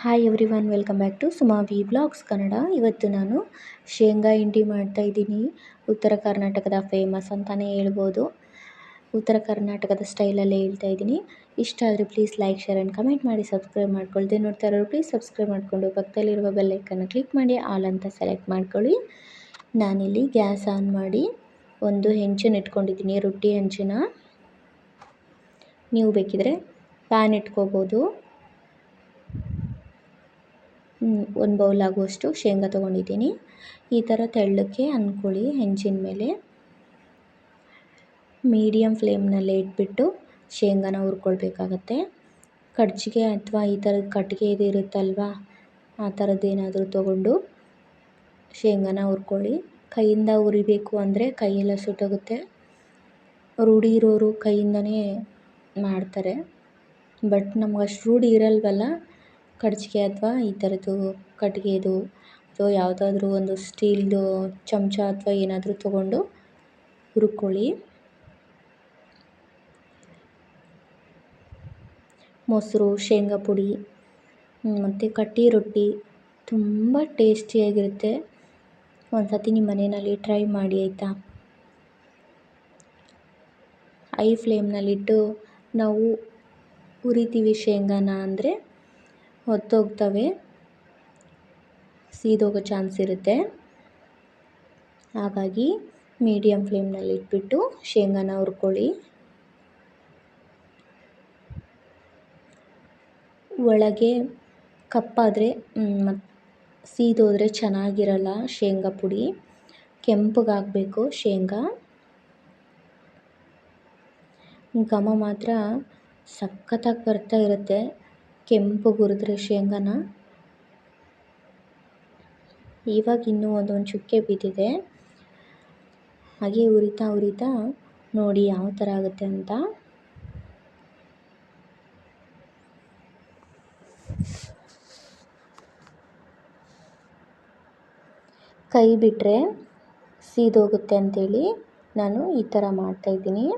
Hi everyone, welcome back to Suma V blogs Kannada. ಇವತ್ತು ನಾನು ಶೇಂಗಾ ಹಿಂಡಿ ಮಾಡ್ತಾಯಿದ್ದೀನಿ. ಉತ್ತರ ಕರ್ನಾಟಕದ ಫೇಮಸ್ ಅಂತಲೇ ಹೇಳ್ಬೋದು. ಉತ್ತರ ಕರ್ನಾಟಕದ ಸ್ಟೈಲಲ್ಲೇ ಹೇಳ್ತಾಯಿದ್ದೀನಿ. ಇಷ್ಟ ಆದರೆ please like, share and comment ಮಾಡಿ, ಸಬ್ಸ್ಕ್ರೈಬ್ ಮಾಡ್ಕೊಳ್ದೆ ನೋಡ್ತಾ ಇರೋರು ಪ್ಲೀಸ್ ಸಬ್ಸ್ಕ್ರೈಬ್ ಮಾಡಿಕೊಂಡು ಪಕ್ಕದಲ್ಲಿರುವ ಬೆಲ್ಲೈಕನ್ನು ಕ್ಲಿಕ್ ಮಾಡಿ ಆಲ್ ಅಂತ ಸೆಲೆಕ್ಟ್ ಮಾಡ್ಕೊಳ್ಳಿ. ನಾನಿಲ್ಲಿ ಗ್ಯಾಸ್ ಆನ್ ಮಾಡಿ ಒಂದು ಹೆಂಚನ್ನು ಇಟ್ಕೊಂಡಿದ್ದೀನಿ, ರೊಟ್ಟಿ ಹೆಂಚನ್ನ. ನೀವು ಬೇಕಿದ್ರೆ ಪ್ಯಾನ್ ಇಟ್ಕೋಬೋದು. ಒಂದು ಬೌಲ್ ಆಗುವಷ್ಟು ಶೇಂಗಾ ತೊಗೊಂಡಿದ್ದೀನಿ. ಈ ಥರ ತೆಳ್ಳಕ್ಕೆ ಅಂದ್ಕೊಳ್ಳಿ. ಹೆಂಚಿನ ಮೇಲೆ ಮೀಡಿಯಮ್ ಫ್ಲೇಮ್ನಲ್ಲೇ ಇಟ್ಬಿಟ್ಟು ಶೇಂಗಾನ ಹುರ್ಕೊಳ್ಬೇಕಾಗತ್ತೆ. ಕಡ್ಚಿಗೆ ಅಥವಾ ಈ ಥರದ ಕಟ್ಟಿಗೆ ಇದು ಇರುತ್ತಲ್ವ, ಆ ಥರದ್ದೇನಾದರೂ ತೊಗೊಂಡು ಶೇಂಗಾನ ಹುರ್ಕೊಳ್ಳಿ. ಕೈಯಿಂದ ಹುರಿಬೇಕು ಅಂದರೆ ಕೈಯೆಲ್ಲ ಸುಟ್ಟೋಗುತ್ತೆ. ರೂಢಿ ಇರೋರು ಕೈಯಿಂದನೇ ಮಾಡ್ತಾರೆ, ಬಟ್ ನಮ್ಗೆ ಅಷ್ಟು ರೂಢಿ ಇರಲ್ವಲ್ಲ. ಕಡ್ಚಿಗೆ ಅಥವಾ ಈ ಥರದ್ದು ಕಟ್ಟಿಗೆದು ಅಥವಾ ಯಾವುದಾದ್ರೂ ಒಂದು ಸ್ಟೀಲ್ದು ಚಮಚ ಅಥವಾ ಏನಾದರೂ ತೊಗೊಂಡು ಹುರ್ಕೊಳ್ಳಿ. ಮೊಸರು, ಶೇಂಗಾ ಪುಡಿ ಮತ್ತು ಕಟ್ಟಿ ರೊಟ್ಟಿ ತುಂಬ ಟೇಸ್ಟಿಯಾಗಿರುತ್ತೆ. ಒಂದು ಸತಿ ನಿಮ್ಮ ಮನೆಯಲ್ಲಿ ಟ್ರೈ ಮಾಡಿ ಆಯಿತಾ. ಹೈ ಫ್ಲೇಮ್ನಲ್ಲಿಟ್ಟು ನಾವು ಹುರಿತೀವಿ ಶೇಂಗಾನ ಅಂದರೆ ಹೊತ್ತೋಗ್ತವೆ, ಸೀದೋಗೋ ಚಾನ್ಸ್ ಇರುತ್ತೆ. ಹಾಗಾಗಿ ಮೀಡಿಯಮ್ ಫ್ಲೇಮ್ನಲ್ಲಿ ಇಟ್ಬಿಟ್ಟು ಶೇಂಗಾನ ಹುರ್ಕೊಳ್ಳಿ. ಒಳಗೆ ಕಪ್ಪಾದರೆ ಮತ್ತು ಸೀದೋದ್ರೆ ಚೆನ್ನಾಗಿರಲ್ಲ. ಶೇಂಗಾ ಪುಡಿ ಕೆಂಪಗಾಗಬೇಕು. ಶೇಂಗಾ ಘಮ ಮಾತ್ರ ಸಖತ್ತಾಗಿ ಬರ್ತಾ ಇರುತ್ತೆ ಕೆಂಪಗೆ ಹುರಿದ್ರೆ ಶೇಂಗಾನ. ಇವಾಗ ಇನ್ನೂ ಒಂದೊಂದು ಚುಕ್ಕೆ ಬಿದ್ದಿದೆ. ಹಾಗೆ ಹುರಿತಾ ನೋಡಿ ಯಾವ ಥರ ಆಗುತ್ತೆ ಅಂತ. ಕೈ ಬಿಟ್ಟರೆ ಸೀದೋಗುತ್ತೆ ಅಂಥೇಳಿ ನಾನು ಈ ಥರ ಮಾಡ್ತಾಯಿದ್ದೀನಿ.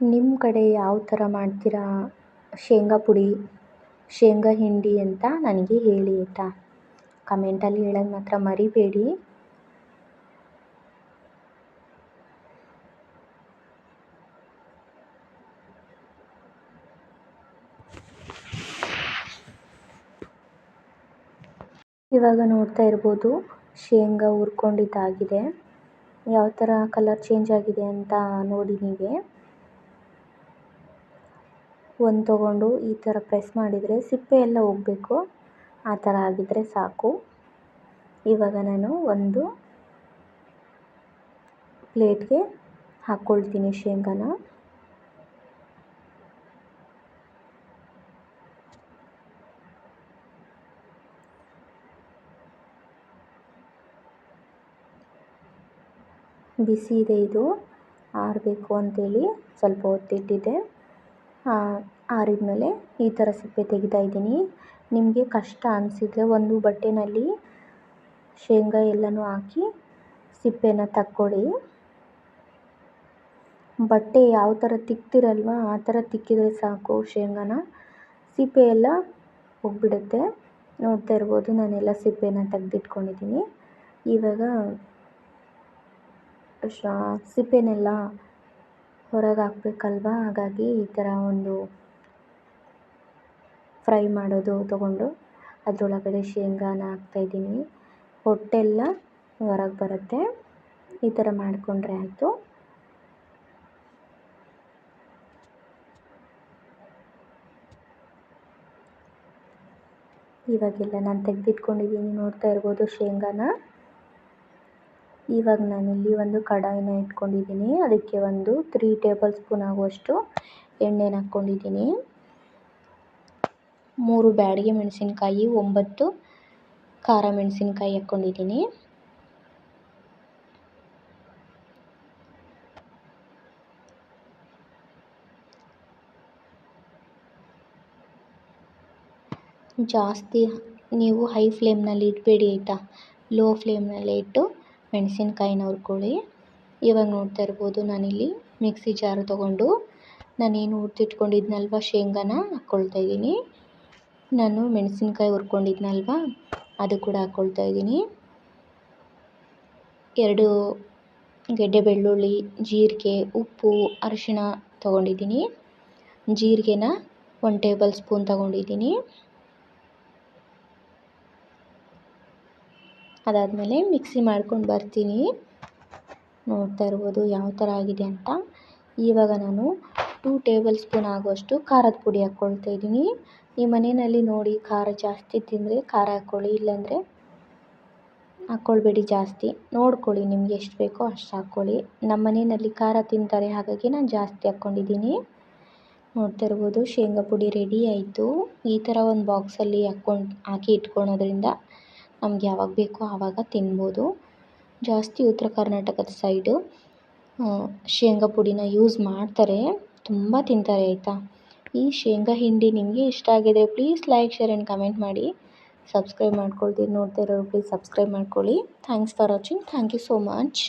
ನಿಮ್ಮ ಕಡೆ ಯಾವ ಥರ ಮಾಡ್ತೀರಾ ಶೇಂಗಾ ಪುಡಿ, ಶೇಂಗಾ ಹಿಂಡಿ ಅಂತ ನನಗೆ ಹೇಳಿ ಆಯಿತಾ. ಕಮೆಂಟಲ್ಲಿ ಹೇಳೋದು ಮಾತ್ರ ಮರಿಬೇಡಿ. ಇವಾಗ ನೋಡ್ತಾ ಇರ್ಬೋದು, ಶೇಂಗಾ ಹುರ್ಕೊಂಡಿದ್ದಾಗಿದೆ. ಯಾವ ಥರ ಕಲರ್ ಚೇಂಜ್ ಆಗಿದೆ ಅಂತ ನೋಡಿ ನೀವೇ. ಒಂದು ತೊಗೊಂಡು ಈ ಥರ ಪ್ರೆಸ್ ಮಾಡಿದರೆ ಸಿಪ್ಪೆ ಎಲ್ಲ ಹೋಗಬೇಕು. ಆ ಥರ ಆಗಿದ್ದರೆ ಸಾಕು. ಇವಾಗ ನಾನು ಒಂದು ಪ್ಲೇಟ್ಗೆ ಹಾಕ್ಕೊಳ್ತೀನಿ ಶೇಂಗಾನ. ಬಿಸಿ ಇದೆ, ಇದು ಆರಬೇಕು ಅಂತೇಳಿ ಸ್ವಲ್ಪ ಹೊತ್ತಿಟ್ಟಿದ್ದೆ. ಆರಿದ ಈ ಥರ ಸಿಪ್ಪೆ ತೆಗಿತಾ ಇದ್ದೀನಿ. ನಿಮಗೆ ಕಷ್ಟ ಅನಿಸಿದರೆ ಒಂದು ಬಟ್ಟೆನಲ್ಲಿ ಶೇಂಗಾ ಎಲ್ಲನೂ ಹಾಕಿ ಸಿಪ್ಪೆನ ತಕ್ಕೊಳ್ಳಿ. ಬಟ್ಟೆ ಯಾವ ಥರ ತಿಕ್ತಿರಲ್ವ ಆ ಥರ ತಿಕ್ಕಿದರೆ ಸಾಕು. ಶೇಂಗಾನ ಸಿಪ್ಪೆ ಎಲ್ಲ ಹೋಗ್ಬಿಡುತ್ತೆ. ನೋಡ್ತಾ ಇರ್ಬೋದು, ನಾನೆಲ್ಲ ಸಿಪ್ಪೆನ ತೆಗೆದಿಟ್ಕೊಂಡಿದ್ದೀನಿ. ಇವಾಗ ಸಿಪ್ಪೆನೆಲ್ಲ ಹೊರಗೆ ಹಾಕಬೇಕಲ್ವ, ಹಾಗಾಗಿ ಈ ಥರ ಒಂದು ಫ್ರೈ ಮಾಡೋದು ತೊಗೊಂಡು ಅದರೊಳಗಡೆ ಶೇಂಗಾನ ಹಾಕ್ತಾಯಿದ್ದೀನಿ. ಹೊಟ್ಟೆಲ್ಲ ಹೊರಗೆ ಬರುತ್ತೆ. ಈ ಥರ ಮಾಡಿಕೊಂಡ್ರೆ ಆಯಿತು. ಇವಾಗೆಲ್ಲ ನಾನು ತೆಗೆದಿಟ್ಕೊಂಡಿದ್ದೀನಿ, ನೋಡ್ತಾ ಇರ್ಬೋದು ಶೇಂಗಾನ. ಇವಾಗ ನಾನಿಲ್ಲಿ ಒಂದು ಕಡಾಯಿನ ಇಟ್ಕೊಂಡಿದ್ದೀನಿ. ಅದಕ್ಕೆ ಒಂದು 3 ಟೇಬಲ್ ಸ್ಪೂನ್ ಆಗುವಷ್ಟು ಎಣ್ಣೆನ ಹಾಕ್ಕೊಂಡಿದ್ದೀನಿ. 3 ಬ್ಯಾಡಗಿ ಮೆಣಸಿನ್ಕಾಯಿ, 9 ಖಾರ ಮೆಣಸಿನ್ಕಾಯಿ ಹಾಕ್ಕೊಂಡಿದ್ದೀನಿ. ಜಾಸ್ತಿ ನೀವು ಹೈ ಫ್ಲೇಮ್ನಲ್ಲಿ ಇಡಬೇಡಿ ಆಯಿತಾ. ಲೋ ಫ್ಲೇಮ್ನಲ್ಲೇ ಇಟ್ಟು ಮೆಣಸಿನ್ಕಾಯಿನ ಹುರ್ಕೊಳ್ಳಿ. ಇವಾಗ ನೋಡ್ತಾ ಇರ್ಬೋದು ನಾನಿಲ್ಲಿ ಮಿಕ್ಸಿ ಜಾರ್ ತೊಗೊಂಡು ನಾನೇನು ಹುರ್ದಿಟ್ಕೊಂಡಿದ್ನಲ್ವ ಶೇಂಗಾನ ಹಾಕ್ಕೊಳ್ತಾ ಇದ್ದೀನಿ. ನಾನು ಮೆಣಸಿನ್ಕಾಯಿ ಹುರ್ಕೊಂಡಿದ್ನಲ್ವ ಅದು ಕೂಡ ಹಾಕ್ಕೊಳ್ತಾ ಇದ್ದೀನಿ. 2 ಗೆಡ್ಡೆ ಬೆಳ್ಳುಳ್ಳಿ, ಜೀರಿಗೆ, ಉಪ್ಪು, ಅರಿಶಿಣ ತೊಗೊಂಡಿದ್ದೀನಿ. ಜೀರಿಗೆನ 1 ಟೇಬಲ್ ಸ್ಪೂನ್ ತೊಗೊಂಡಿದ್ದೀನಿ. ಅದಾದಮೇಲೆ ಮಿಕ್ಸಿ ಮಾಡ್ಕೊಂಡು ಬರ್ತೀನಿ. ನೋಡ್ತಾ ಇರ್ಬೋದು ಯಾವ ಥರ ಆಗಿದೆ ಅಂತ. ಇವಾಗ ನಾನು 2 ಟೇಬಲ್ ಸ್ಪೂನ್ ಆಗುವಷ್ಟು ಖಾರದ ಪುಡಿ ಹಾಕ್ಕೊಳ್ತಾ ಇದ್ದೀನಿ. ನಿಮ್ಮ ಮನೆಯಲ್ಲಿ ನೋಡಿ ಖಾರ ಜಾಸ್ತಿ ತಿಂದರೆ ಖಾರ ಹಾಕ್ಕೊಳ್ಳಿ, ಇಲ್ಲಾಂದರೆ ಹಾಕ್ಕೊಳ್ಬೇಡಿ. ಜಾಸ್ತಿ ನೋಡ್ಕೊಳ್ಳಿ, ನಿಮ್ಗೆ ಎಷ್ಟು ಬೇಕೋ ಅಷ್ಟು ಹಾಕ್ಕೊಳ್ಳಿ. ನಮ್ಮ ಮನೆಯಲ್ಲಿ ಖಾರ ತಿಂತಾರೆ, ಹಾಗಾಗಿ ನಾನು ಜಾಸ್ತಿ ಹಾಕ್ಕೊಂಡಿದ್ದೀನಿ. ನೋಡ್ತಾ ಇರ್ಬೋದು ಶೇಂಗಾ ಪುಡಿ ರೆಡಿ ಆಯಿತು. ಈ ಥರ ಒಂದು ಬಾಕ್ಸಲ್ಲಿ ಹಾಕಿ ಇಟ್ಕೊಳೋದ್ರಿಂದ ನಮ್ಗೆ ಯಾವಾಗ ಬೇಕೋ ಆವಾಗ ತಿನ್ಬೋದು. ಜಾಸ್ತಿ ಉತ್ತರ ಕರ್ನಾಟಕದ ಸೈಡು ಶೇಂಗಾ ಪುಡಿನ ಯೂಸ್ ಮಾಡ್ತಾರೆ, ತುಂಬ ತಿಂತಾರೆ ಆಯಿತಾ. ಈ ಶೇಂಗಾ ಹಿಂಡಿ ನಿಮಗೆ ಇಷ್ಟ ಆಗಿದರೆ please like, share and comment ಮಾಡಿ. ಸಬ್ಸ್ಕ್ರೈಬ್ ಮಾಡ್ಕೊಳ್ತೀನಿ ನೋಡ್ತಾ ಇರೋರು ಪ್ಲೀಸ್ ಸಬ್ಸ್ಕ್ರೈಬ್ ಮಾಡ್ಕೊಳ್ಳಿ. Thanks for watching. Thank you so much.